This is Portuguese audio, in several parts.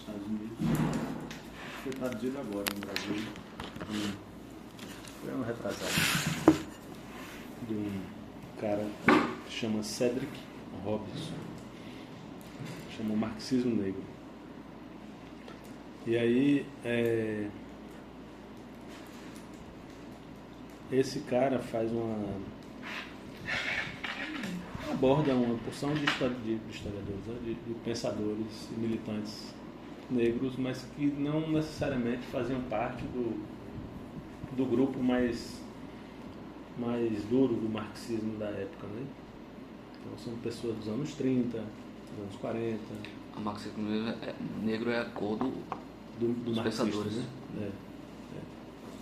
Estados Unidos. Foi traduzido agora no Brasil. Foi um retrasado de um cara que chama Cedric Robinson. Chama Marxismo Negro. E aí esse cara faz aborda uma porção de historiadores, né, de pensadores e militantes negros, mas que não necessariamente faziam parte do grupo mais duro do marxismo da época, né? Então são pessoas dos anos 30, dos anos 40. O marxismo negro é a cor dos pensadores, né?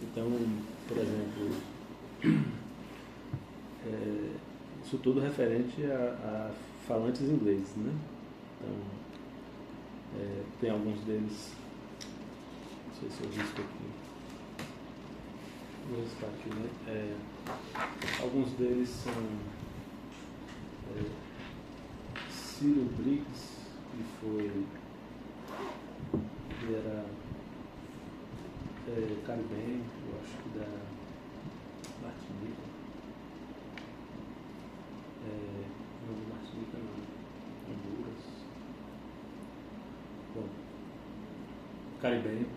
Então, por exemplo, isso tudo referente a falantes ingleses, né? Então, tem alguns deles, não sei se eu risco aqui, vou riscar aqui, né? Alguns deles são Cyril Briggs, que era caribenho, eu acho que da Martinica. Não, da Martinica não, Honduras. Bom, caribenho.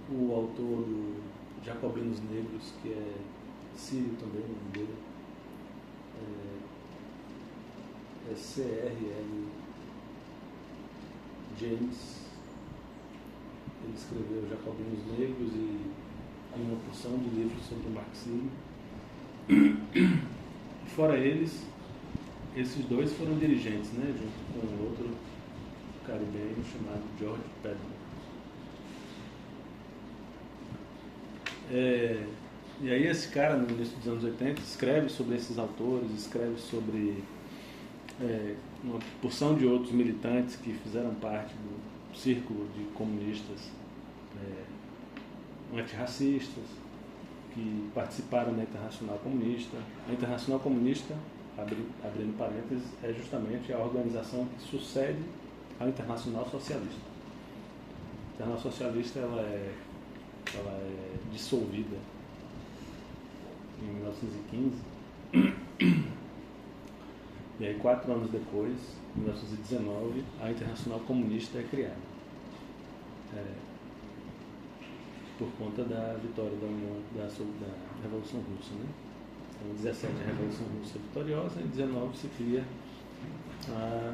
O autor do Jacobinos Negros, que é Sírio também, o nome dele, C.R.L. James. Ele escreveu Jacobinos Negros e uma porção de livros sobre o marxismo. E fora eles, esses dois foram dirigentes, né, junto com outro caribenho chamado George Padmore. E aí esse cara, no início dos anos 80, escreve sobre esses autores, escreve sobre uma porção de outros militantes que fizeram parte do círculo de comunistas antirracistas, que participaram da Internacional Comunista. A Internacional Comunista, abrindo parênteses, é justamente a organização que sucede à Internacional Socialista. A Internacional Socialista ela é dissolvida em 1915. E aí, 4 anos depois, em 1919, a Internacional Comunista é criada. Por conta da vitória da Revolução Russa, né? Então, em 17 a Revolução Russa é vitoriosa, em 19 se cria a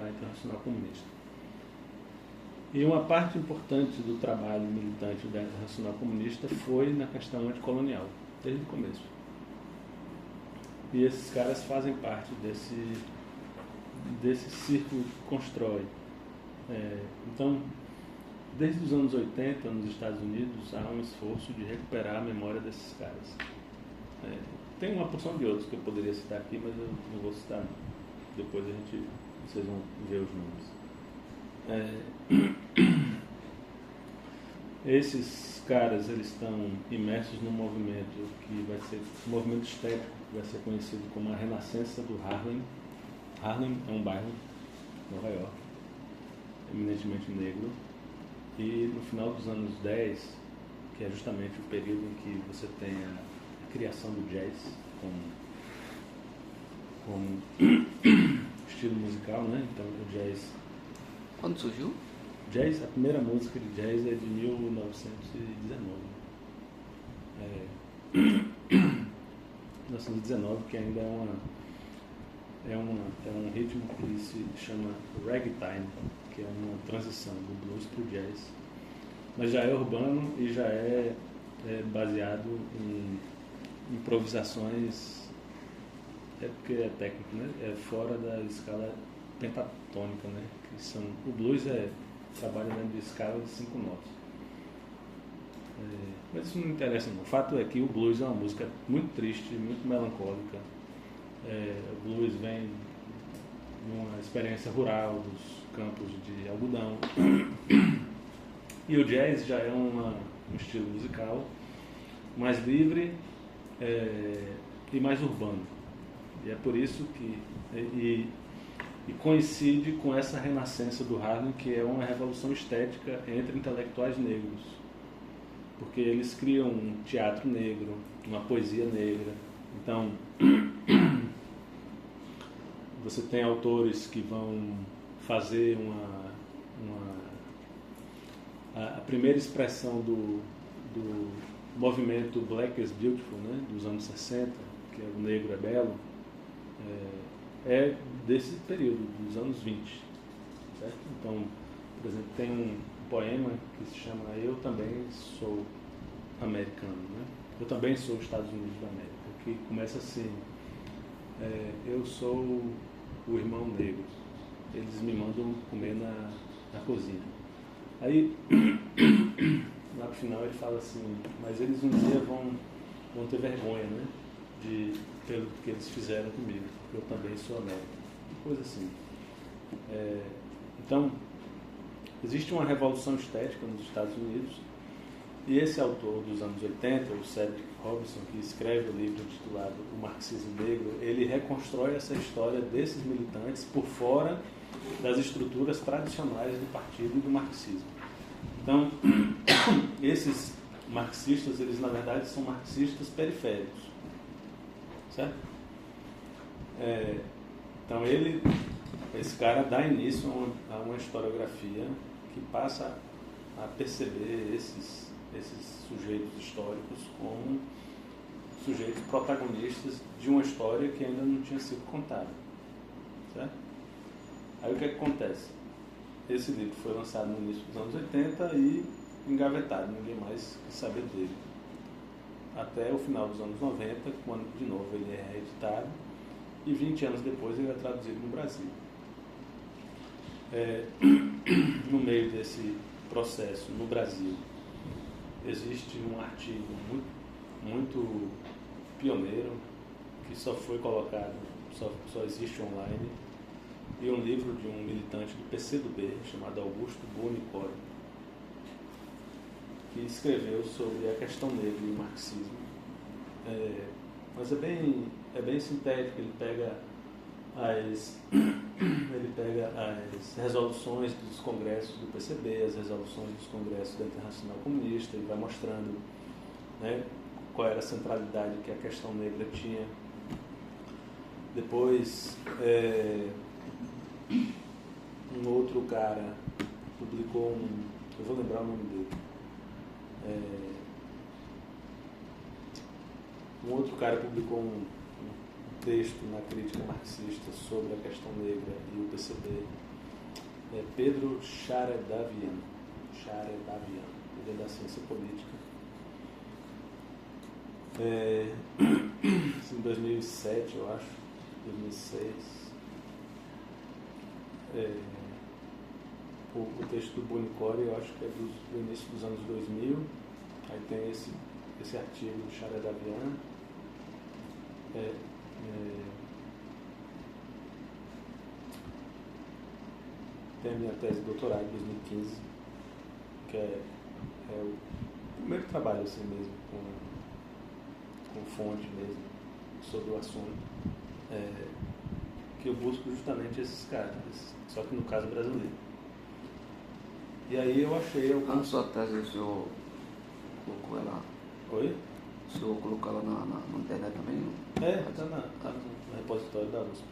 Internacional Comunista. E uma parte importante do trabalho militante da Internacional Comunista foi na questão anticolonial, desde o começo. E esses caras fazem parte desse círculo que constrói. Então, desde os anos 80, nos Estados Unidos, há um esforço de recuperar a memória desses caras. Tem uma porção de outros que eu poderia citar aqui, mas eu não vou citar não. Depois vocês vão ver os nomes. Esses caras, eles estão imersos num movimento que vai ser um movimento estético, que vai ser conhecido como a Renascença do Harlem. Harlem é um bairro em Nova York, eminentemente negro. E no final dos anos 10, que é justamente o período em que você tem a criação do jazz como estilo musical, né? Então o jazz... Quando surgiu? Jazz, a primeira música de jazz é de 1919. 1919, que ainda é um ritmo que se chama ragtime, que é uma transição do blues para o jazz. Mas já é urbano e já é baseado em improvisações, porque é técnico, né? É fora da escala pentatônica, né? O blues trabalha dentro de escala de 5 notas. Mas isso não interessa não. O fato é que o blues é uma música muito triste, muito melancólica. O blues vem de uma experiência rural, dos campos de algodão. E o jazz já é um estilo musical mais livre e mais urbano. E é por isso que... E coincide com essa renascença do Harlem, que é uma revolução estética entre intelectuais negros. Porque eles criam um teatro negro, uma poesia negra. Então, você tem autores que vão fazer a primeira expressão do movimento Black is Beautiful, né, dos anos 60, que é o Negro é Belo, é desse período, dos anos 20. Certo? Então, por exemplo, tem um poema que se chama Eu Também Sou Americano, né? Eu também sou Estados Unidos da América, que começa assim: eu sou o irmão negro, eles me mandam comer na cozinha. Aí, lá pro final ele fala assim: mas eles um dia vão ter vergonha, né, pelo que eles fizeram comigo, porque eu também sou América. Coisa assim. Então, existe uma revolução estética nos Estados Unidos, e esse autor dos anos 80, o Cedric Robinson, que escreve o livro intitulado O Marxismo Negro, ele reconstrói essa história desses militantes por fora das estruturas tradicionais do partido e do marxismo. Então, esses marxistas, eles na verdade são marxistas periféricos, certo? Então esse cara dá início a uma historiografia que passa a perceber esses sujeitos históricos como sujeitos protagonistas de uma história que ainda não tinha sido contada, certo? Aí o que acontece? Esse livro foi lançado no início dos anos 80 e engavetado, ninguém mais quis saber dele. Até o final dos anos 90, quando de novo ele é reeditado, e 20 anos depois ele é traduzido no Brasil. No meio desse processo, no Brasil, existe um artigo muito pioneiro, que só foi colocado, só existe online, e um livro de um militante do PCdoB, chamado Augusto Buonicore, que escreveu sobre a questão negra e o marxismo. Mas é bem sintético. Ele pega as resoluções dos congressos do PCB, as resoluções dos congressos da Internacional Comunista, e vai mostrando, né, qual era a centralidade que a questão negra tinha. Depois, um outro cara publicou eu vou lembrar o nome dele, um outro cara publicou um texto na crítica marxista sobre a questão negra e o PCB, Pedro Charedavian, ele é da ciência política. Em 2007, eu acho, 2006, o texto do Buonicore, eu acho que é do início dos anos 2000. Aí tem esse artigo do Charedavian. Tem a minha tese de doutorado de 2015, que é o primeiro trabalho assim mesmo, com fonte mesmo, sobre o assunto, que eu busco justamente esses caras, só que no caso brasileiro. E aí eu achei alguns... A sua tese, o senhor colocou ela... Oi? O senhor colocou ela na internet também? Está no repositório da USP.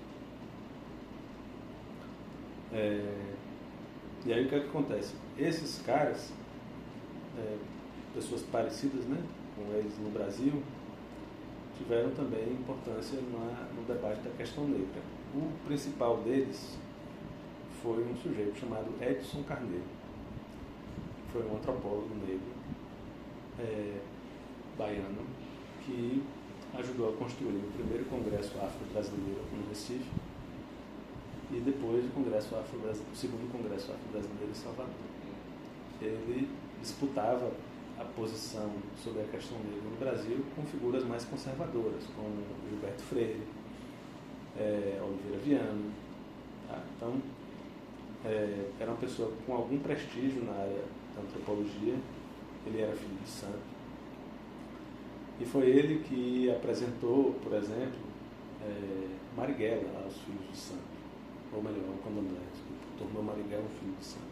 E aí o que acontece? Esses caras, pessoas parecidas, né, com eles no Brasil, tiveram também importância no debate da questão negra. O principal deles foi um sujeito chamado Edson Carneiro, que foi um antropólogo negro, baiano, que ajudou a construir o primeiro Congresso Afro-Brasileiro no Recife e depois o segundo Congresso Afro-Brasileiro em Salvador. Ele disputava a posição sobre a questão negra no Brasil com figuras mais conservadoras, como Gilberto Freire, Oliveira Viana. Tá? Então, era uma pessoa com algum prestígio na área da antropologia. Ele era filho de santo. E foi ele que apresentou, por exemplo, Marighella aos filhos de santo, ou melhor, ao candomblé, tornou Marighella um filho de santo.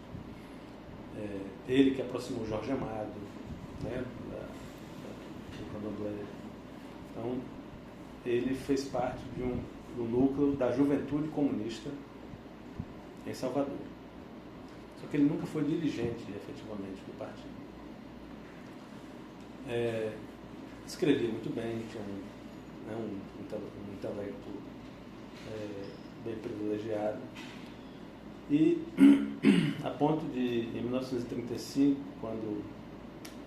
Ele que aproximou Jorge Amado, né, do candomblé. Então, ele fez parte do núcleo da juventude comunista em Salvador. Só que ele nunca foi dirigente, efetivamente, do partido. Escrevia muito bem, tinha um intelecto bem privilegiado. E a ponto de, em 1935, quando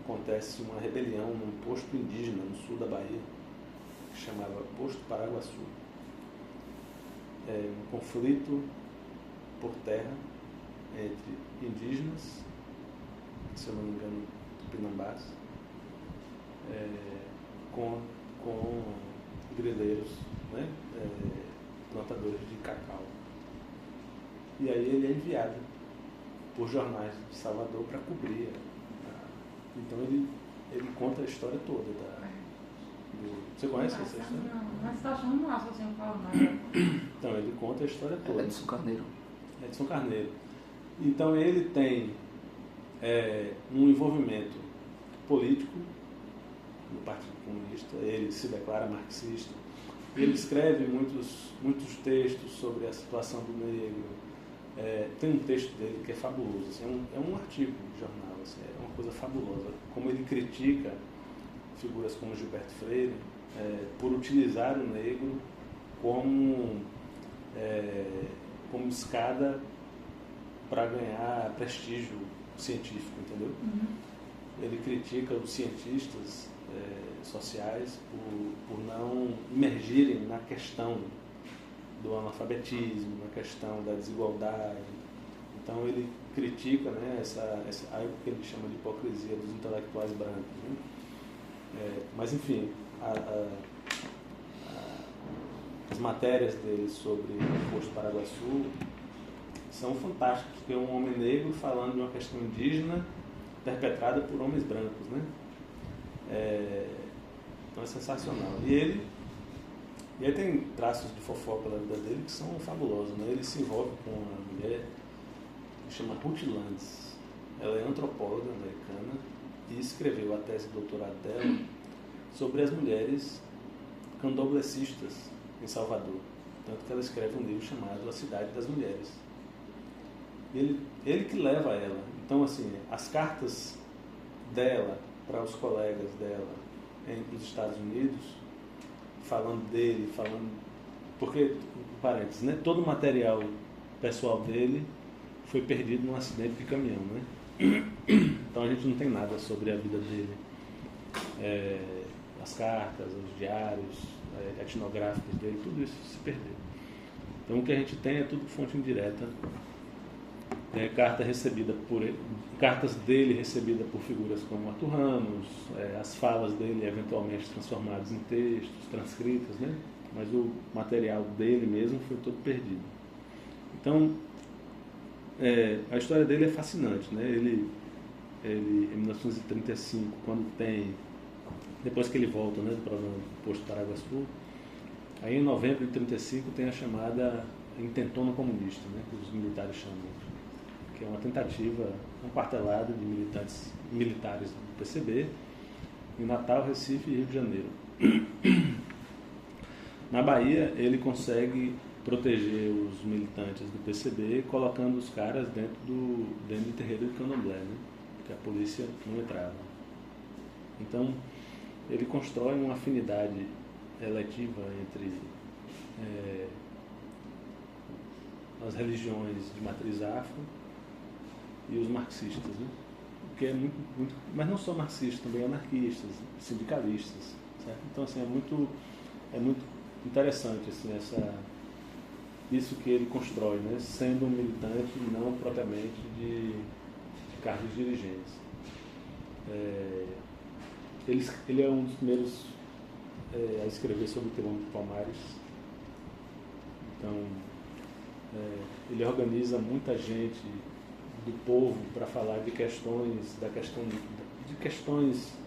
acontece uma rebelião num posto indígena no sul da Bahia, que chamava Posto Paraguaçu, um conflito por terra entre indígenas, se eu não me engano, tupinambás, com grileiros, né, plantadores de cacau. E aí ele é enviado por jornais de Salvador para cobrir. Então ele conta a história toda. Você conhece essa história? Não, mas está achando massa assim, eu falo mais. Então ele conta a história toda. Edson Carneiro. Edson Carneiro. Então ele tem um envolvimento político no Partido Comunista, ele se declara marxista, ele escreve muitos textos sobre a situação do negro. Tem um texto dele que é fabuloso, assim, é um artigo de jornal, assim, é uma coisa fabulosa, como ele critica figuras como Gilberto Freire por utilizar o negro como escada para ganhar prestígio científico, entendeu? Uhum. Ele critica os cientistas sociais por não emergirem na questão do analfabetismo, na questão da desigualdade. Então ele critica, né, algo que ele chama de hipocrisia dos intelectuais brancos. Né? Mas enfim, as matérias dele sobre o Posto Paraguaçu são fantásticas, porque é um homem negro falando de uma questão indígena perpetrada por homens brancos, né? Então é sensacional. E ele tem traços de fofoca da vida dele que são fabulosos, né? Ele se envolve com uma mulher que chama Ruth Landes. Ela é antropóloga americana e escreveu a tese de doutorado dela sobre as mulheres candomblecistas em Salvador. Tanto que ela escreve um livro chamado A Cidade das Mulheres. Ele que leva ela. Então, assim, as cartas dela para os colegas dela nos Estados Unidos, falando dele, porque, parênteses, né, todo o material pessoal dele foi perdido num acidente de caminhão, né? Então a gente não tem nada sobre a vida dele. As cartas, os diários etnográficos dele, tudo isso se perdeu. Então o que a gente tem é tudo fonte indireta. Cartas dele recebidas por figuras como Arthur Ramos, as falas dele eventualmente transformadas em textos, transcritas, né? Mas o material dele mesmo foi todo perdido. Então, a história dele é fascinante, né? Ele em 1935, depois que ele volta, né, do programa do Posto Paraguaçu, aí em novembro de 1935 tem a chamada Intentona Comunista, né, que os militares chamam, que é uma tentativa, uma quartelada de militares do PCB em Natal, Recife e Rio de Janeiro. Na Bahia, ele consegue proteger os militantes do PCB colocando os caras dentro do terreiro de candomblé, né, que a polícia não entrava. Então, ele constrói uma afinidade eletiva entre as religiões de matriz afro e os marxistas, né? Que é muito, mas não só marxistas, também anarquistas, sindicalistas, certo? Então, assim, é muito interessante, assim, isso que ele constrói, né? Sendo um militante não propriamente de cargos dirigentes. Ele é um dos primeiros a escrever sobre o quilombo de Palmares. Então, ele organiza muita gente do povo para falar de questões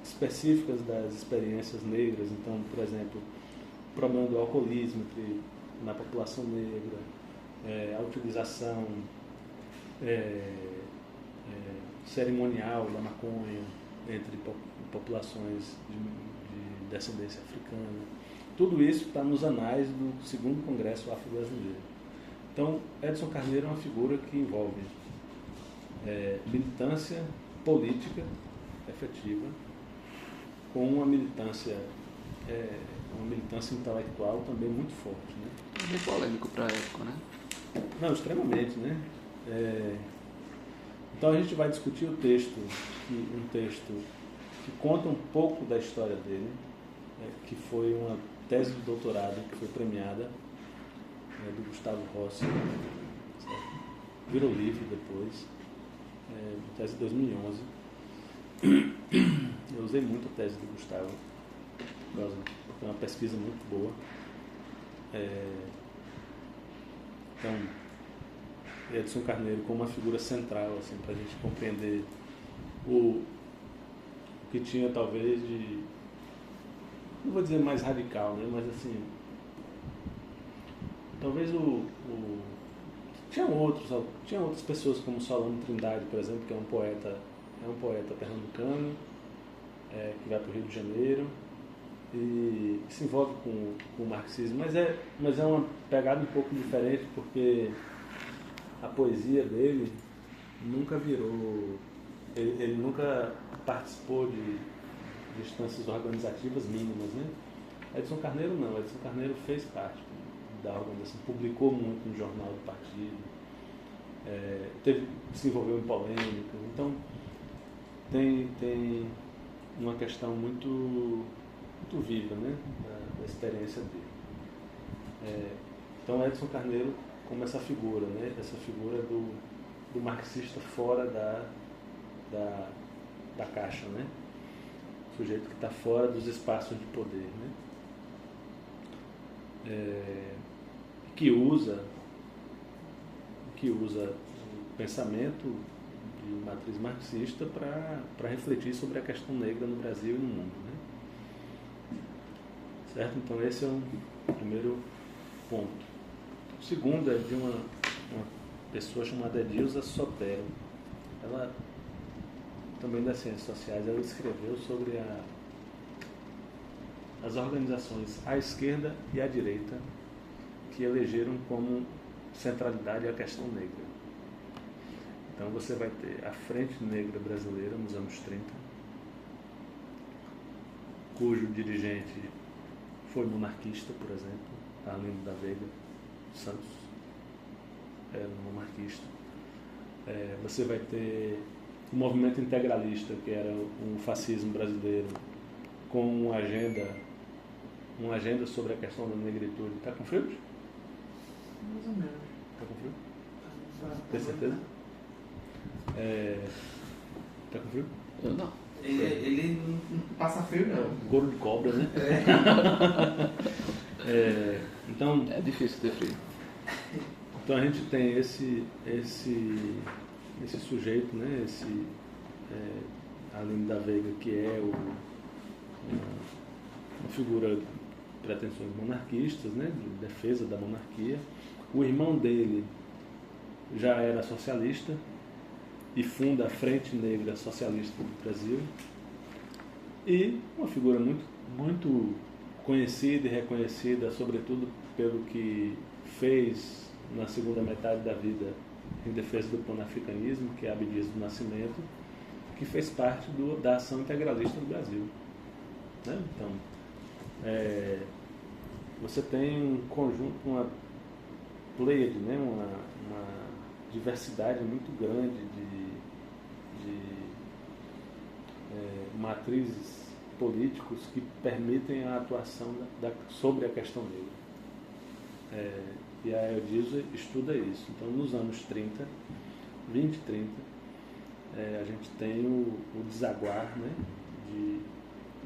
específicas das experiências negras. Então, por exemplo, o problema do alcoolismo entre na população negra, a utilização cerimonial da maconha entre populações de descendência africana. Tudo isso está nos anais do 2º Congresso Afro-Brasileiro. Então, Edson Carneiro é uma figura que envolve militância política efetiva com uma militância intelectual também muito forte, né? Bem polêmico para a época, né? Não, extremamente, né? Então a gente vai discutir um texto que conta um pouco da história dele, que foi uma tese de doutorado que foi premiada, do Gustavo Rossi, certo? Virou livre depois, tese de 2011. Eu usei muito a tese do Gustavo, porque é uma pesquisa muito boa. Então, Edson Carneiro como uma figura central, assim, para a gente compreender o que tinha talvez de, não vou dizer mais radical, né, mas assim, talvez tinha outras pessoas como Solano Trindade, por exemplo, que é um poeta pernambucano, que vai para o Rio de Janeiro e se envolve com o marxismo, mas é uma pegada um pouco diferente, porque a poesia dele nunca virou, ele nunca participou de instâncias organizativas mínimas, né? Edson Carneiro não, Edson Carneiro fez parte da organização, publicou muito no jornal do partido, se envolveu em polêmicas, então tem uma questão muito viva, né, da experiência dele. Então Edson Carneiro como essa figura, né, essa figura do marxista fora da caixa, né, o sujeito que está fora dos espaços de poder, né, que usa o pensamento de matriz marxista para refletir sobre a questão negra no Brasil e no mundo, né? Certo? Então esse é o primeiro ponto. O segundo é de uma pessoa chamada Edilza Sotero. Ela também das ciências sociais, ela escreveu sobre as organizações à esquerda e à direita que elegeram como centralidade a questão negra. Então você vai ter a Frente Negra Brasileira nos anos 30, cujo dirigente foi monarquista, por exemplo, Arlindo da Veiga Santos, era um monarquista. Você vai ter o movimento integralista, que era um fascismo brasileiro, com uma agenda sobre a questão da negritude. Está com frio? Mais ou menos. Está com frio? Tem certeza? Está com frio? Eu não. Ele não passa frio, não. Couro de cobra, né? Então, É difícil ter frio. então a gente tem esse sujeito, né? Arlindo da Veiga, que é uma figura de pretensões monarquistas, né? De defesa da monarquia. O irmão dele já era socialista e funda a Frente Negra Socialista do Brasil. E uma figura muito, muito conhecida e reconhecida, sobretudo pelo que fez na segunda metade da vida em defesa do panafricanismo, que é Abdias do Nascimento, que fez parte da ação integralista do Brasil. Né? Então, você tem um conjunto, uma pleiade, né? uma diversidade muito grande de matrizes políticos que permitem a atuação sobre a questão negra. E a Edilza estuda isso. Então, nos anos 30, 20 e 30, a gente tem o desaguar, né, de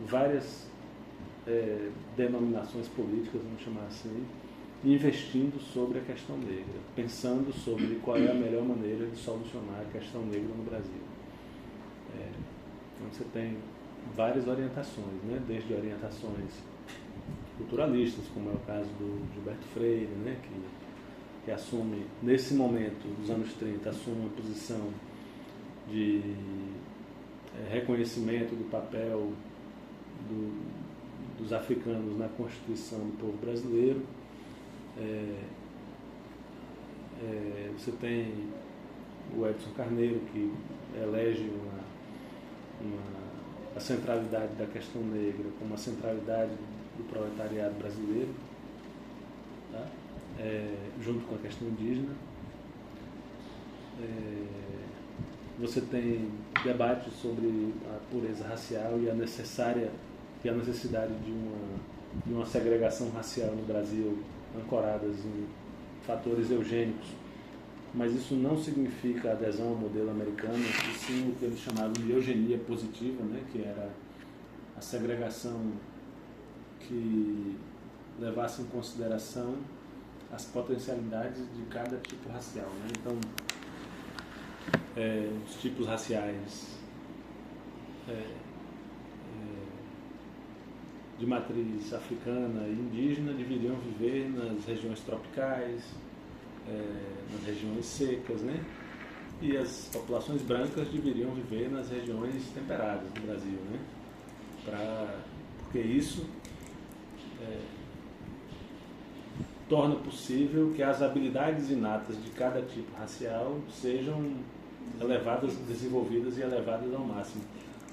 várias denominações políticas, vamos chamar assim, investindo sobre a questão negra, pensando sobre qual é a melhor maneira de solucionar a questão negra no Brasil. Então você tem várias orientações, né? Desde orientações culturalistas, como é o caso do Gilberto Freire, né, que assume, nesse momento dos anos 30, assume uma posição de reconhecimento do papel dos africanos na constituição do povo brasileiro. Você tem o Edson Carneiro, que elege a centralidade da questão negra como a centralidade do proletariado brasileiro, tá? Junto com a questão indígena. Você tem debates sobre a pureza racial e a necessidade de uma segregação racial no Brasil, ancoradas em fatores eugênicos, mas isso não significa adesão ao modelo americano, e sim o que eles chamavam de eugenia positiva, né, que era a segregação que levasse em consideração as potencialidades de cada tipo racial, né? Então, os tipos raciais de matriz africana e indígena deveriam viver nas regiões tropicais, nas regiões secas, né? E as populações brancas deveriam viver nas regiões temperadas do Brasil, né? Porque isso torna possível que as habilidades inatas de cada tipo racial sejam elevadas, desenvolvidas e elevadas ao máximo.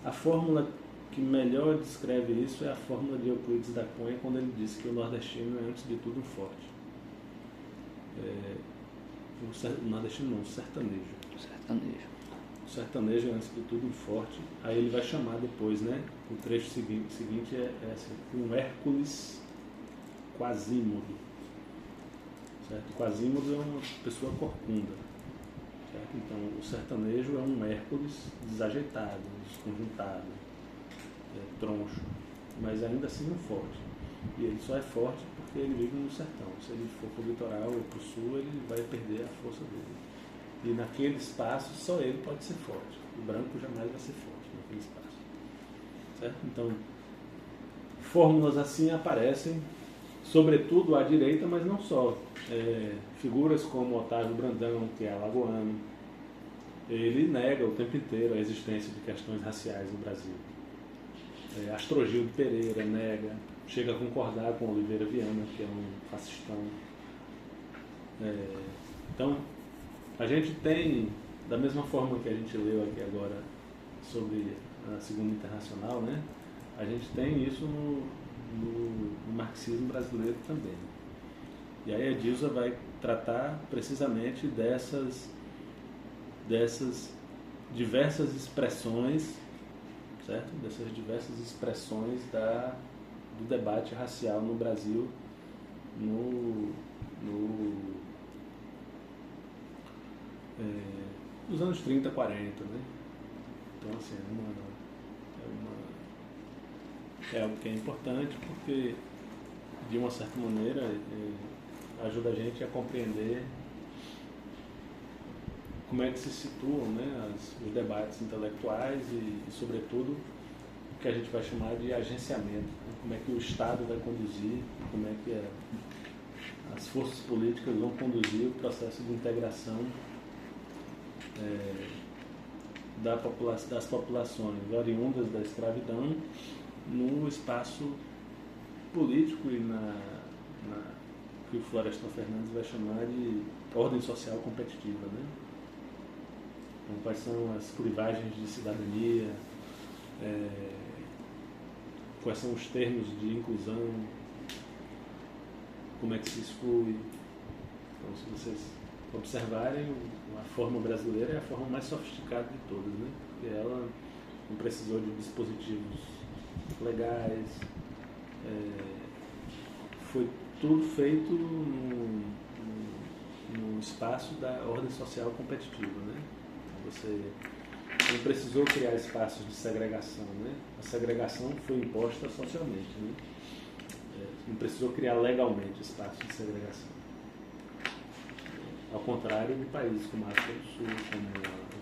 A fórmula que melhor descreve isso é a fórmula de Euclides da Cunha, quando ele diz que o nordestino é, antes de tudo, um forte. O nordestino não, o sertanejo. O sertanejo é, antes de tudo, um forte. Aí ele vai chamar depois, né? O trecho seguinte é um Hércules Quasímodo. Certo? Quasímodo é uma pessoa corcunda. Certo? Então, o sertanejo é um Hércules desajeitado, desconjuntado, troncho, mas ainda assim um forte. E ele só é forte porque ele vive no sertão. Se ele for para o litoral ou para o sul, ele vai perder a força dele. E naquele espaço, só ele pode ser forte. O branco jamais vai ser forte naquele espaço. Certo? Então, fórmulas assim aparecem, sobretudo à direita, mas não só. Figuras como Otávio Brandão, que é alagoano, ele nega o tempo inteiro a existência de questões raciais no Brasil. Astrogildo Pereira nega, chega a concordar com Oliveira Viana, que é um fascistão. Então, a gente tem, da mesma forma que a gente leu aqui agora sobre a Segunda Internacional, né, a gente tem isso no marxismo brasileiro também. E aí a Dilsa vai tratar precisamente dessas diversas expressões, certo? Dessas diversas expressões do debate racial no Brasil nos anos 30, 40, né? Então, assim, é algo que é importante porque, de uma certa maneira, ajuda a gente a compreender como é que se situam, né, os debates intelectuais e, sobretudo, o que a gente vai chamar de agenciamento, né? Como é que o Estado vai conduzir, como é que as forças políticas vão conduzir o processo de integração das populações oriundas da escravidão no espaço político e que o Florestan Fernandes vai chamar de ordem social competitiva, né? Então, quais são as clivagens de cidadania, quais são os termos de inclusão, como é que se exclui. Então, se vocês observarem, a forma brasileira é a forma mais sofisticada de todas, né? Porque ela não precisou de dispositivos legais, foi tudo feito no espaço da ordem social competitiva, né? Você não precisou criar espaços de segregação, né? A segregação foi imposta socialmente, né? Não precisou criar legalmente espaços de segregação. Ao contrário de países como a África do Sul, como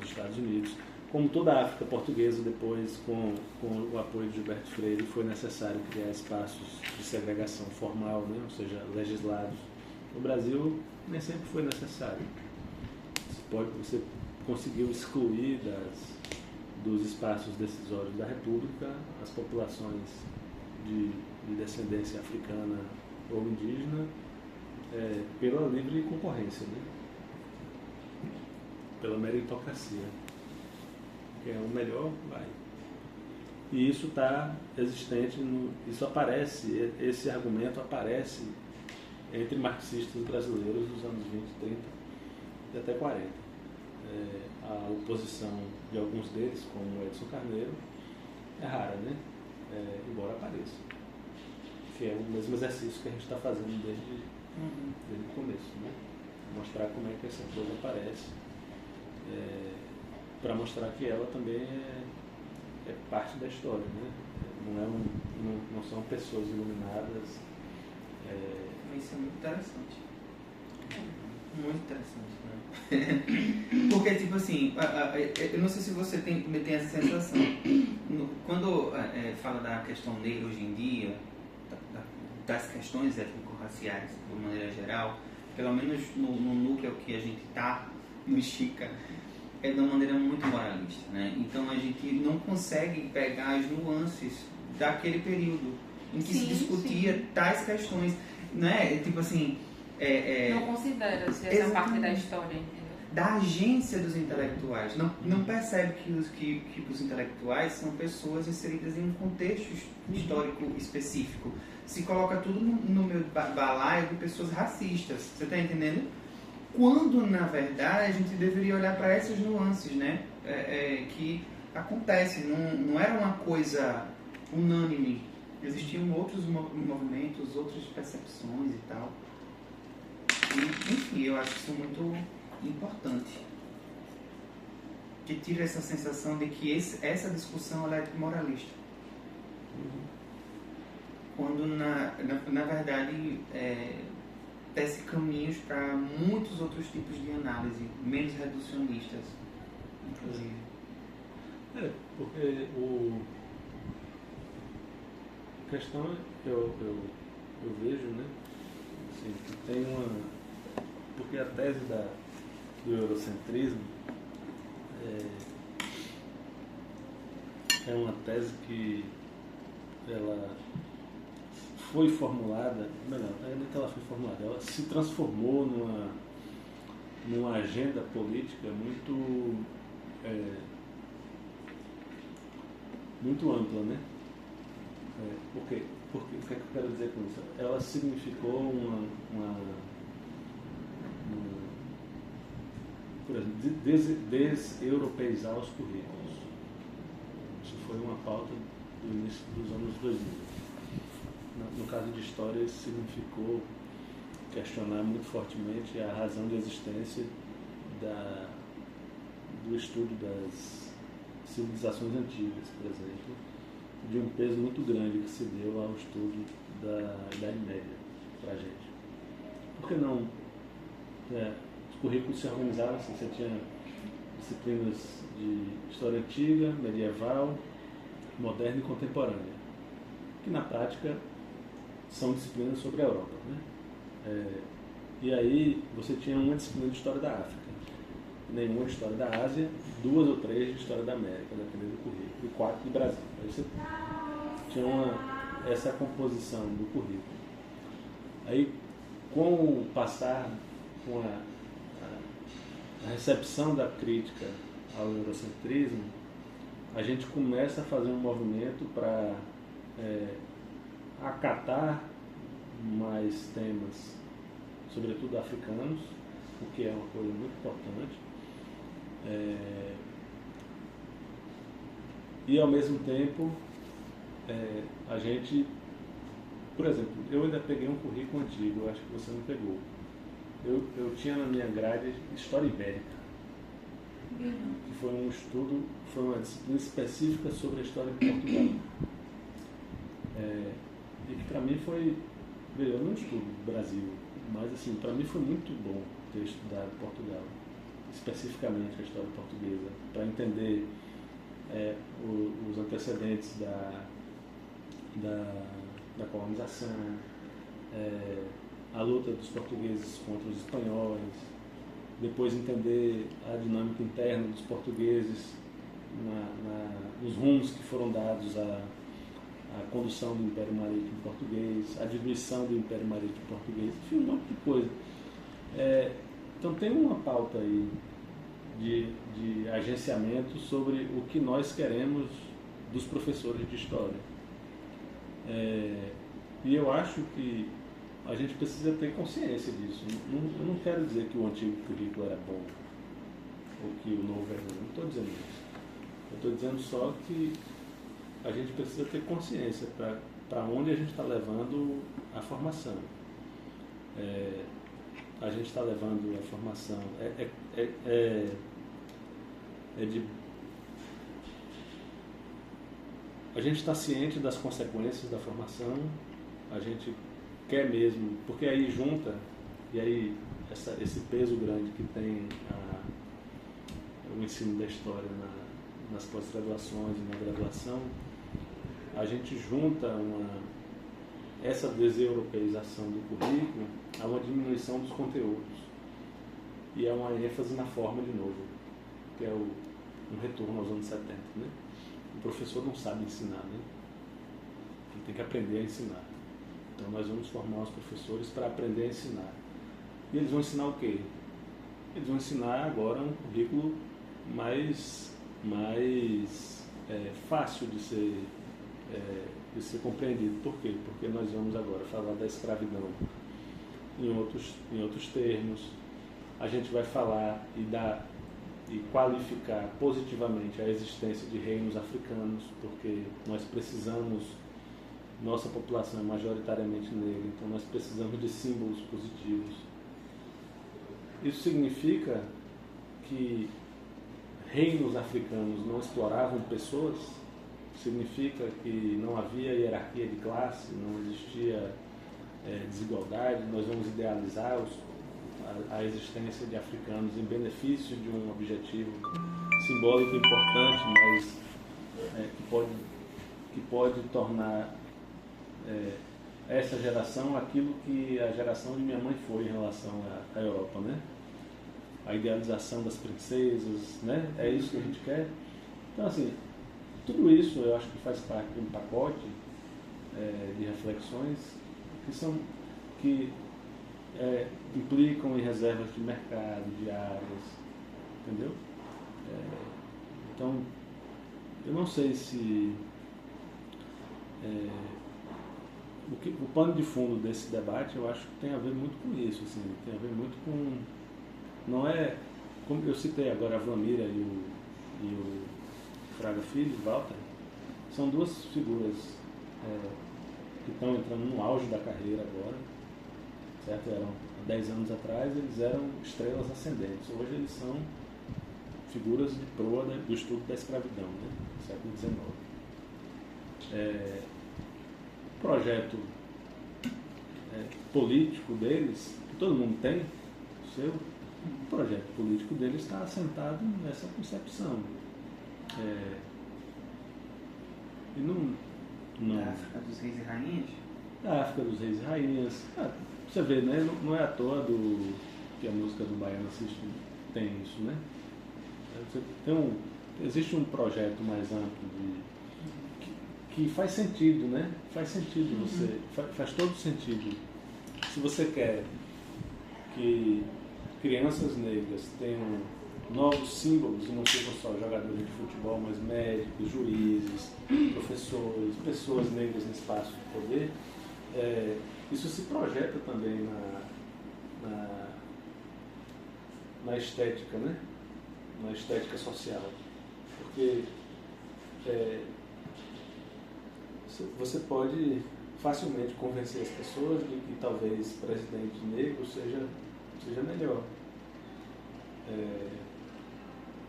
os Estados Unidos, como toda a África portuguesa, depois, com o apoio de Gilberto Freire, foi necessário criar espaços de segregação formal, né? Ou seja, legislados. No Brasil, nem sempre foi necessário. Você conseguiu excluir dos espaços decisórios da República as populações de descendência africana ou indígena pela livre concorrência, né? Pela meritocracia. Quem é o melhor, vai. E isso está existente, isso aparece, esse argumento aparece entre marxistas brasileiros dos anos 20, 30 e até 40. A oposição de alguns deles, como Edson Carneiro, é rara, né? Embora apareça. Que é o mesmo exercício que a gente está fazendo desde o começo, né? Mostrar como é que essa coisa aparece, para mostrar que ela também é parte da história, né? Não são pessoas iluminadas. Isso é muito interessante. Muito interessante, né? Porque, tipo assim, eu não sei se você tem essa sensação. Quando fala da questão negra hoje em dia, das questões étnico-raciais, de uma maneira geral, pelo menos no núcleo que a gente está, no Chica, é de uma maneira muito moralista, né? Então a gente não consegue pegar as nuances daquele período em que se discutia tais questões, né? Tipo assim... não considera-se essa parte da história, entendeu? Da agência dos intelectuais. Não percebe que os intelectuais são pessoas inseridas em um contexto histórico específico. Se coloca tudo no meu balaio de pessoas racistas. Você está entendendo? Quando, na verdade, a gente deveria olhar para essas nuances, né? Que acontecem. Não era uma coisa unânime. Existiam outros movimentos, outras percepções e tal. E, enfim, eu acho isso muito importante. Que tira essa sensação de que essa discussão ela é moralista. Quando, na verdade, tece caminhos para muitos outros tipos de análise, menos reducionistas, inclusive. Porque a questão eu vejo, né? Assim, que tem porque a tese do eurocentrismo é uma tese que ela foi formulada, melhor, não é que ela foi formulada, ela se transformou numa agenda política muito ampla, né? Por quê? Porque, o que é que eu quero dizer com isso? Ela significou por exemplo, deseuropeizar os currículos. Isso foi uma pauta do início dos anos 2000. No caso de história, isso significou questionar muito fortemente a razão de existência do estudo das civilizações antigas, por exemplo, de um peso muito grande que se deu ao estudo da Idade Média para a gente. Por que não? Os currículos se organizavam assim, você tinha disciplinas de história antiga, medieval, moderna e contemporânea, que na prática são disciplinas sobre a Europa, né? E aí você tinha uma disciplina de história da África, nenhuma de história da Ásia, 2 ou 3 de história da América, dependendo do currículo, e 4 do Brasil. Aí você tinha essa composição do currículo. Aí, com o passar, com a recepção da crítica ao eurocentrismo, a gente começa a fazer um movimento para acatar mais temas, sobretudo africanos, o que é uma coisa muito importante, e ao mesmo tempo a gente, por exemplo, eu ainda peguei um currículo antigo, eu acho que você não pegou. Eu tinha na minha grade História Ibérica, que foi um estudo, foi uma disciplina específica sobre a história de Portugal. E que para mim foi, eu não estudo Brasil, mas assim, para mim foi muito bom ter estudado Portugal, especificamente a história portuguesa, para entender os antecedentes da colonização, a luta dos portugueses contra os espanhóis, depois entender a dinâmica interna dos portugueses nos rumos que foram dados à condução do Império Marítimo Português, a diluição do Império Marítimo Português, enfim, um monte de coisa. Então tem uma pauta aí de agenciamento sobre o que nós queremos dos professores de história. E eu acho que a gente precisa ter consciência disso. Eu não quero dizer que o antigo currículo era bom ou que o novo era bom, não estou dizendo isso. Eu estou dizendo só que a gente precisa ter consciência para onde a gente está levando a formação. A gente está levando a formação a gente está ciente das consequências da formação, a gente quer mesmo, porque aí junta, e aí esse peso grande que tem o ensino da história nas pós-graduações e na graduação, a gente junta essa deseuropeização do currículo a uma diminuição dos conteúdos e é uma ênfase na forma de novo, que é um retorno aos anos 70, né? O professor não sabe ensinar, né? Ele tem que aprender a ensinar. Então nós vamos formar os professores para aprender a ensinar. E eles vão ensinar o quê? Eles vão ensinar agora um currículo mais fácil de ser compreendido. Por quê? Porque nós vamos agora falar da escravidão em outros termos. A gente vai falar e qualificar positivamente a existência de reinos africanos, porque nós precisamos, nossa população é majoritariamente negra, então nós precisamos de símbolos positivos. Isso significa que reinos africanos não exploravam pessoas? Significa que não havia hierarquia de classe, não existia desigualdade? Nós vamos idealizar a existência de africanos em benefício de um objetivo simbólico importante, mas que pode tornar essa geração aquilo que a geração de minha mãe foi em relação à Europa, né? A idealização das princesas, né? É isso que a gente quer. Então, assim, tudo isso eu acho que faz parte de um pacote de reflexões que implicam em reservas de mercado, de áreas, entendeu? Então, eu não sei se o pano de fundo desse debate, eu acho que tem a ver muito com isso, assim, tem a ver muito com, não é, como eu citei agora a Vlamira e o Fraga Filho, Walter, são duas figuras que estão entrando no auge da carreira agora, certo? Há 10 anos atrás eles eram estrelas ascendentes, hoje eles são figuras de proa do estudo da escravidão, né? Século XIX. O projeto político deles, que todo mundo tem, o projeto político deles está assentado nessa concepção. E não... Da África dos Reis e Rainhas? Da África dos Reis e Rainhas. Você vê, né? Não é à toa que a música do Baiano System tem isso, né? Existe um projeto mais amplo que faz sentido, né? Faz sentido faz todo sentido. Se você quer que crianças negras tenham novos símbolos e não sejam só jogadores de futebol, mas médicos, juízes, professores, pessoas negras em espaço de poder, isso se projeta também na estética, né? Na estética social. Porque você pode facilmente convencer as pessoas de que talvez presidente negro seja melhor.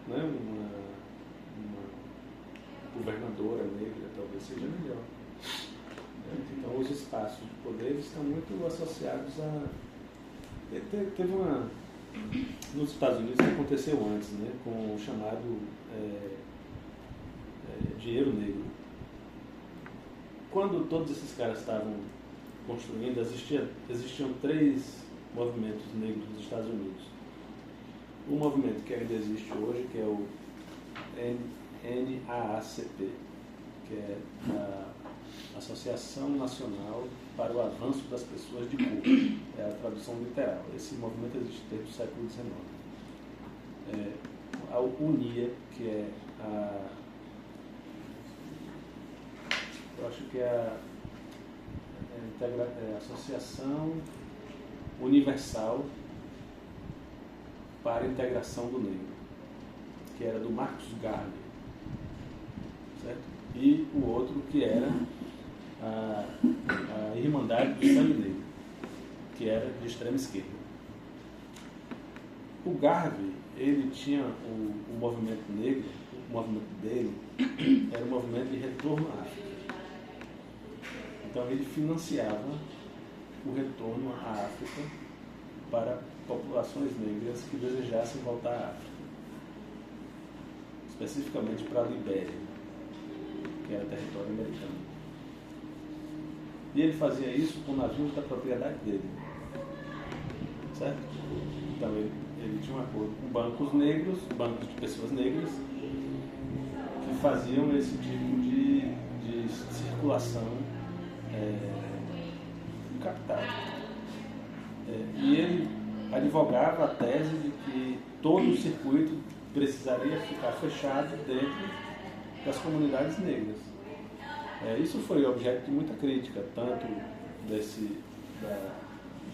Né? Uma governadora negra talvez seja melhor. Então os espaços de poder estão muito associados a... Teve nos Estados Unidos aconteceu antes, né? Com o chamado dinheiro negro. Quando todos esses caras estavam construindo, existiam 3 movimentos negros nos Estados Unidos. O movimento que ainda existe hoje, que é o NAACP, que é a Associação Nacional para o Avanço das Pessoas de Cor. É a tradução literal. Esse movimento existe desde o século XIX. A UNIA, que é eu acho que é a Associação Universal para a Integração do Negro, que era do Marcus Garvey, certo? E o outro que era a Irmandade do Sangue Negro, que era de extrema esquerda. O Garvey, ele tinha o movimento negro, o movimento dele era o movimento de retorno à África. Então ele financiava o retorno à África para populações negras que desejassem voltar à África, especificamente para a Libéria, que era território americano. E ele fazia isso com navios da propriedade dele, certo? Então ele tinha um acordo com bancos negros, bancos de pessoas negras, que faziam esse tipo de circulação de capital. E ele advogava a tese de que todo o circuito precisaria ficar fechado dentro das comunidades negras. Isso foi objeto de muita crítica, tanto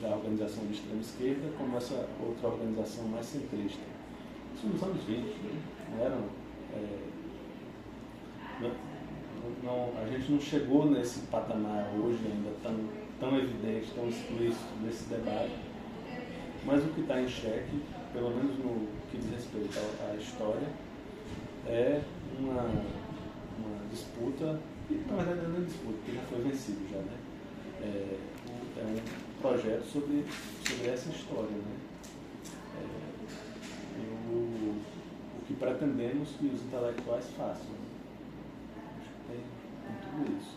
da organização de extrema esquerda como essa outra organização mais centrista. Isso nos anos 20, né? A gente não chegou nesse patamar hoje ainda tão evidente, tão explícito nesse debate, mas o que está em xeque, pelo menos no que diz respeito à história, é uma disputa, e na verdade não é disputa, porque já foi vencido já, né? É um projeto sobre essa história, né? O que pretendemos que os intelectuais façam. Acho que tem tudo isso.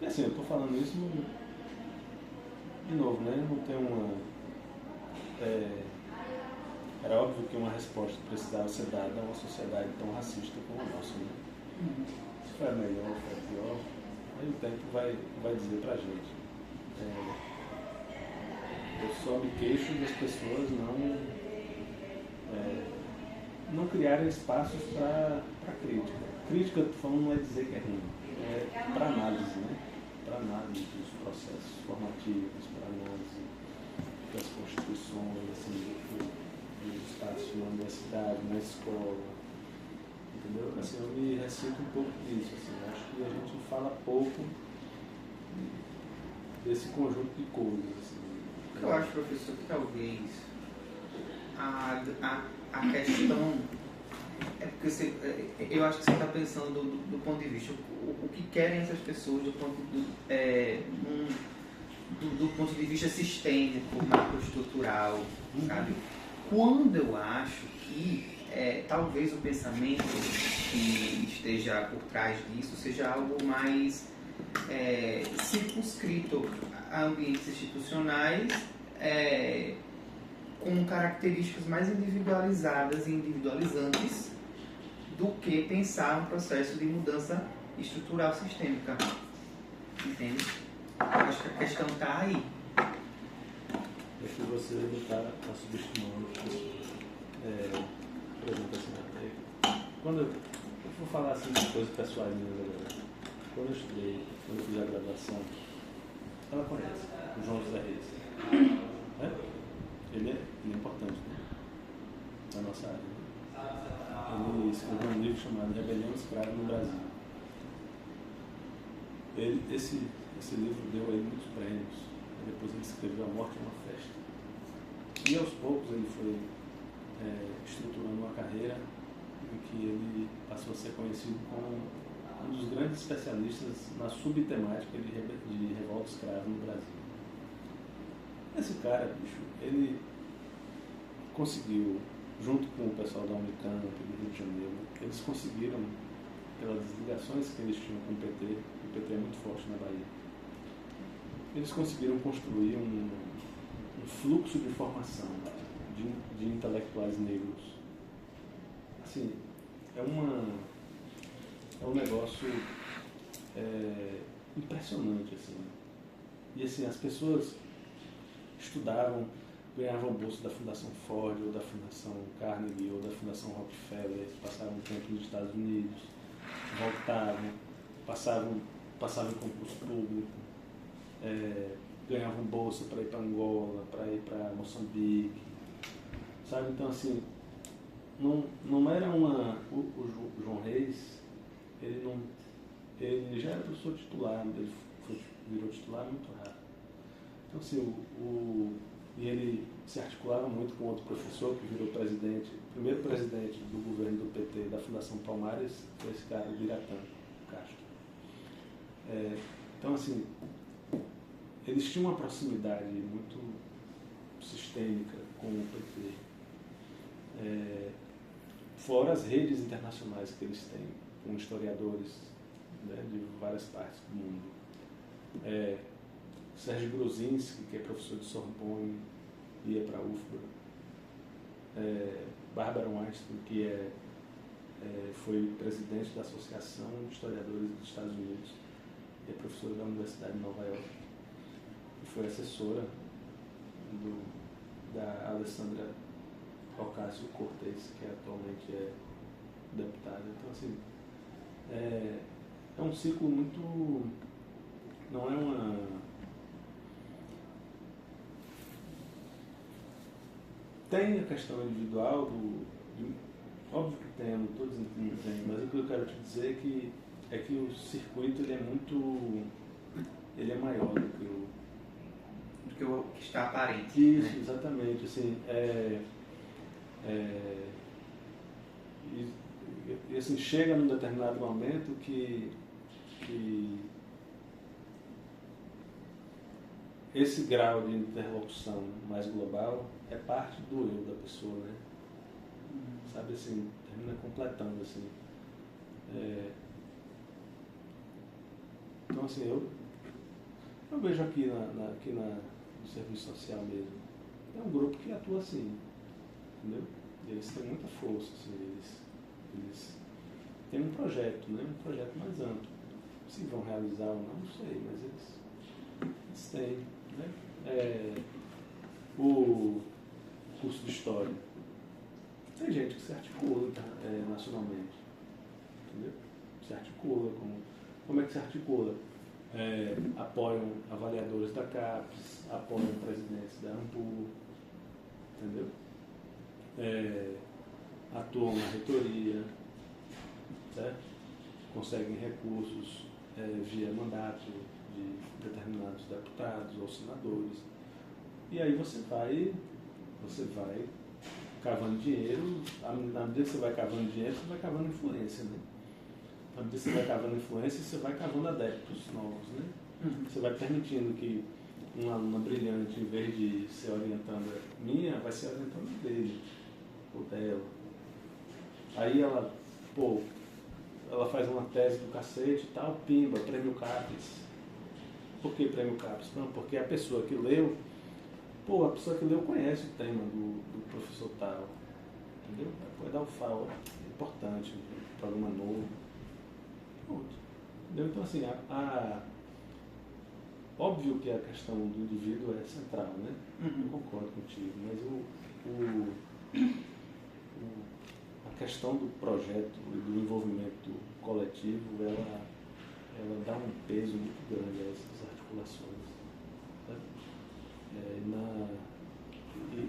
E assim, eu estou falando isso de novo, né? Não tem era óbvio que uma resposta precisava ser dada a uma sociedade tão racista como a nossa, né? Se foi melhor, se foi pior, aí o tempo vai dizer pra gente. Eu só me queixo das pessoas não criarem espaços para crítica. Crítica, eu tô falando, não é dizer que é ruim, é para análise, né? Para análise dos processos formativos, para análise das constituições, assim, dos espaços na universidade, na escola, entendeu? Assim, eu me ressinto um pouco disso, assim, acho que a gente fala pouco desse conjunto de coisas, assim. Eu acho, professor, que talvez a questão é porque eu acho que você está pensando do ponto de vista o que querem essas pessoas do ponto de vista sistêmico, macroestrutural, sabe? Quando eu acho que talvez o pensamento que esteja por trás disso seja algo mais circunscrito a ambientes institucionais com características mais individualizadas e individualizantes do que pensar um processo de mudança estrutural sistêmica. Entende? Acho que a questão está aí. Acho que você está subestimando por exemplo, assim, quando eu vou falar assim de coisas pessoais minhas agora. Quando eu estudei, quando eu fiz a graduação, ela conhece o João José Reis. Ele é importante, né? Na nossa área. Ele escreveu um livro chamado Rebelião Escrava no Brasil. Esse livro deu a ele muitos prêmios. Depois ele escreveu A Morte é uma Festa. E aos poucos ele foi estruturando uma carreira em que ele passou a ser conhecido como um dos grandes especialistas na subtemática de revolta escrava no Brasil. Esse cara, bicho, ele conseguiu, junto com o pessoal da Unicamp, do Rio de Janeiro, eles conseguiram pelas ligações que eles tinham com o PT, o PT é muito forte na Bahia, eles conseguiram construir um fluxo de formação de intelectuais negros. Assim, é um negócio impressionante, assim. E assim, as pessoas estudavam, ganhavam bolsa da Fundação Ford, ou da Fundação Carnegie, ou da Fundação Rockefeller, passavam um tempo nos Estados Unidos, voltavam, passavam em concurso público, ganhavam bolsa para ir para Angola, para ir para Moçambique, sabe? Então, assim, não era o João Reis, ele já era professor titular, ele virou titular muito rápido. Então, assim, e ele se articulava muito com outro professor que virou presidente, o primeiro presidente do governo do PT, da Fundação Palmares, foi esse cara, o Biratã Castro. Então, assim, eles tinham uma proximidade muito sistêmica com o PT. Fora as redes internacionais que eles têm, com historiadores, né, de várias partes do mundo. Sérgio Grozinski, que é professor de Sorbonne, ia para a UFBA. Bárbara Weinstein, que foi presidente da Associação de Historiadores dos Estados Unidos, e é professora da Universidade de Nova York, e foi assessora da Alessandra Ocasio-Cortez, que atualmente é deputada. Então, assim, é um ciclo muito... não é uma... Tem a questão individual, óbvio que tem, não estou dizendo que não tem, mas o que eu quero te dizer é que o circuito ele é maior do que o que está aparente. Isso, né? Exatamente. Assim, e assim, chega num determinado momento que esse grau de interlocução mais global é parte do eu da pessoa, né? Sabe, assim, termina completando, assim. Então, assim, eu vejo aqui no serviço social mesmo, é um grupo que atua assim, entendeu? Eles têm muita força, assim, eles têm um projeto, né? Um projeto mais amplo. Se vão realizar ou não sei, mas eles têm, né? O curso de História. Tem gente que se articula nacionalmente, entendeu? Se articula. Como é que se articula? Apoiam avaliadores da CAPES, apoiam presidentes da ANPU, entendeu? Atuam na reitoria, certo? Conseguem recursos via mandato de determinados deputados ou senadores. E aí você vai cavando dinheiro, à medida que você vai cavando dinheiro, você vai cavando influência, né? À medida que você vai cavando influência, você vai cavando adeptos novos, né? Você vai permitindo que uma aluna brilhante, em vez de ser orientando minha, vai ser orientando dele, ou dela. Aí ela faz uma tese do cacete e tal, pimba, prêmio CAPES. Por que prêmio CAPES? Não, porque a pessoa que leu, a pessoa que leu conhece o tema do professor tal, entendeu? Vai dar o FAO, é importante, um programa novo. Pronto. Entendeu? Então, assim, óbvio que a questão do indivíduo é central, né? Eu concordo contigo, mas a questão do projeto e do envolvimento coletivo, ela dá um peso muito grande a essas articulações.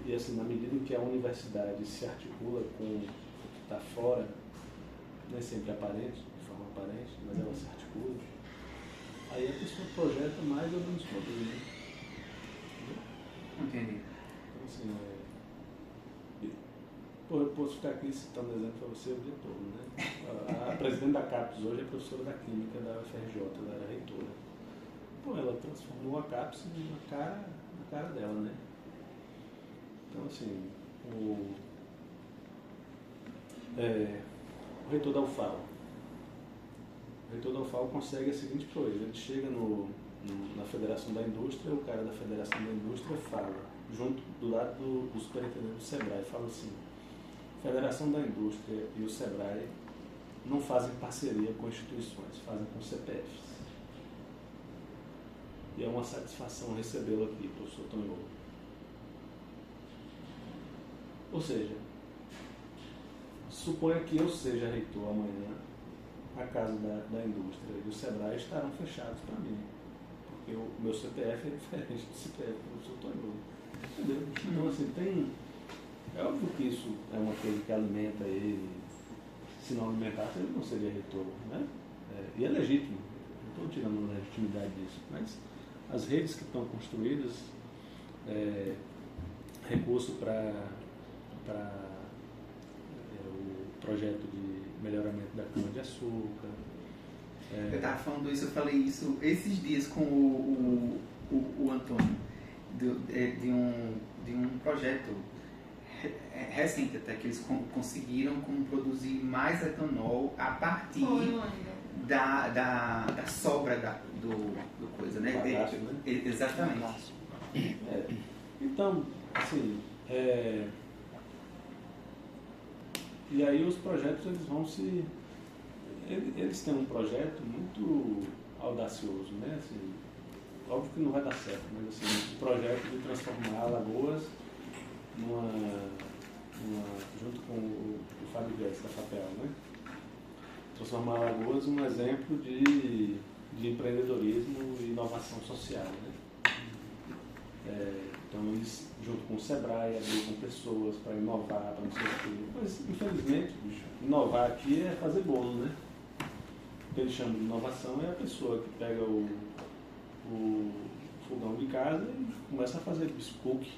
E assim, na medida em que a universidade se articula com o que está fora, nem sempre aparente, de forma aparente, mas ela se articula, aí a pessoa projeta mais ou menos poder. Né? Entendi. Então, assim, eu posso ficar aqui citando exemplo para você o dia todo, né? A presidente da CAPES hoje é professora da Química da UFRJ, ela era reitora. Ela transformou a CAPES na cara dela, né? Então, assim, o reitor da UFAL, reitor da UFAL consegue a seguinte coisa: ele chega na Federação da Indústria, o cara da Federação da Indústria fala, junto do lado do superintendente do SEBRAE, fala assim: a Federação da Indústria e o SEBRAE não fazem parceria com instituições, fazem com CPFs. E é uma satisfação recebê-lo aqui, professor Tonholo. Ou seja, suponha que eu seja reitor amanhã, a Casa da Indústria e o SEBRAE estarão fechados para mim, porque o meu CPF é diferente do CPF do professor Tonholo. Entendeu? Então, assim, é óbvio que isso é uma coisa que alimenta ele. Se não alimentasse, ele não seria reitor, né? E é legítimo, não estou tirando a legitimidade disso, mas as redes que estão construídas, recurso para o projeto de melhoramento da cana-de-açúcar. Eu estava falando isso, eu falei isso esses dias com o Antônio, de um projeto recente até, que eles conseguiram produzir mais etanol a partir da sobra do coisa, né? Bagaço, né? Exatamente. Então, assim, e aí os projetos eles vão se... Eles têm um projeto muito audacioso, né? Assim, óbvio que não vai dar certo, mas assim, o projeto de transformar Alagoas junto com o Fábio Guedes da FAPEL, né? Transformar Alagoas um exemplo de empreendedorismo e inovação social, né? Então eles, junto com o SEBRAE, abriram com pessoas para inovar, para não sei o quê. Mas, infelizmente, bicho, inovar aqui é fazer bolo, né? O que eles chamam de inovação é a pessoa que pega o fogão de casa e começa a fazer biscoque.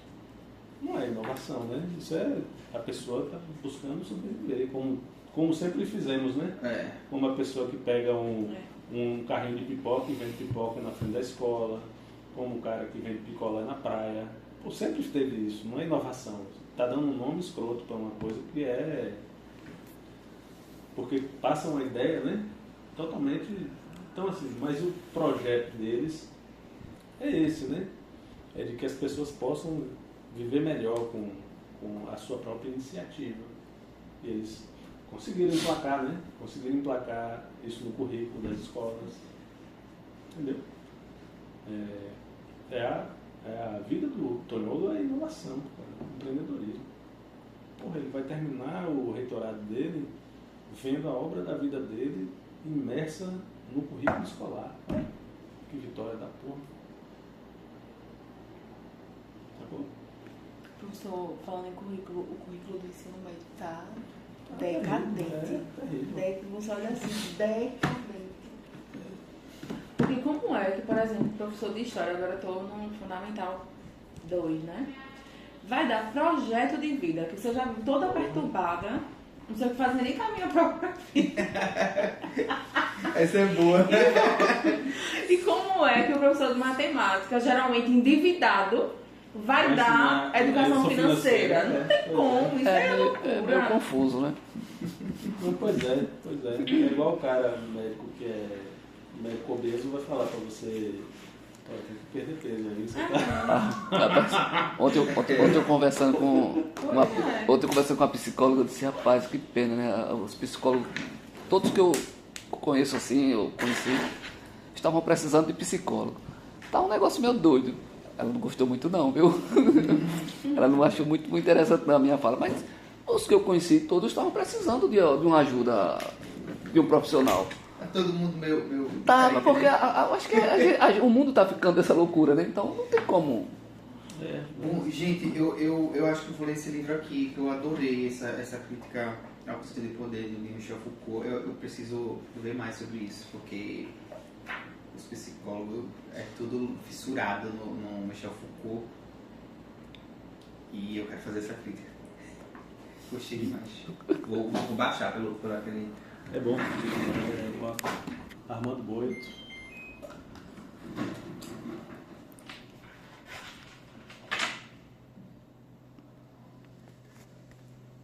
Não é inovação, né? Isso é a pessoa está buscando sobreviver, como sempre fizemos, né? Como a pessoa que pega um carrinho de pipoca e vende pipoca na frente da escola, como o cara que vende picolé na praia. Pô, sempre teve isso, não é inovação. Está dando um nome escroto para uma coisa que porque passa uma ideia, né? Totalmente... Então, assim, mas o projeto deles é esse, né? É de que as pessoas possam viver melhor com a sua própria iniciativa. E eles conseguiram emplacar, né? Conseguiram emplacar isso no currículo das escolas. Entendeu? A vida do Tonholo é inovação, empreendedorismo. Porra, ele vai terminar o reitorado dele vendo a obra da vida dele imersa no currículo escolar. Que vitória da porra. Tá bom? Professor, falando em currículo, o currículo do ensino médio está decadente. Você olha assim, decadente. Porque como é que, por exemplo, professor de História, agora eu estou no Fundamental 2, né? Vai dar projeto de vida, que você já toda perturbada, não sei o que fazer nem com a minha própria vida. Essa é boa. E como é que o professor de matemática, geralmente endividado, vai dar educação financeira? Não tem como, isso é loucura. É meio confuso, né? Não, pois é. É igual o cara médico que é médico obeso vai falar pra você, tem que perder peso aí, você tá... Ontem eu conversando com uma psicóloga, eu disse, rapaz, que pena, né? Os psicólogos, todos que eu conheço assim, eu conheci, estavam precisando de psicólogo. Tá um negócio meio doido. Ela não gostou muito não, viu? Ela não achou muito interessante a minha fala, mas os que eu conheci, todos estavam precisando de uma ajuda de um profissional. Todo mundo meu Tá, porque eu acho que o mundo tá ficando essa loucura, né? Então não tem como. Bom, gente, eu acho que eu vou ler esse livro aqui, que eu adorei essa crítica ao conceito de poder de Michel Foucault. Eu preciso ler mais sobre isso, porque os psicólogos é tudo fissurado no Michel Foucault. E eu quero fazer essa crítica. Gostei demais. Vou baixar por aquele... É bom. Armando Boito.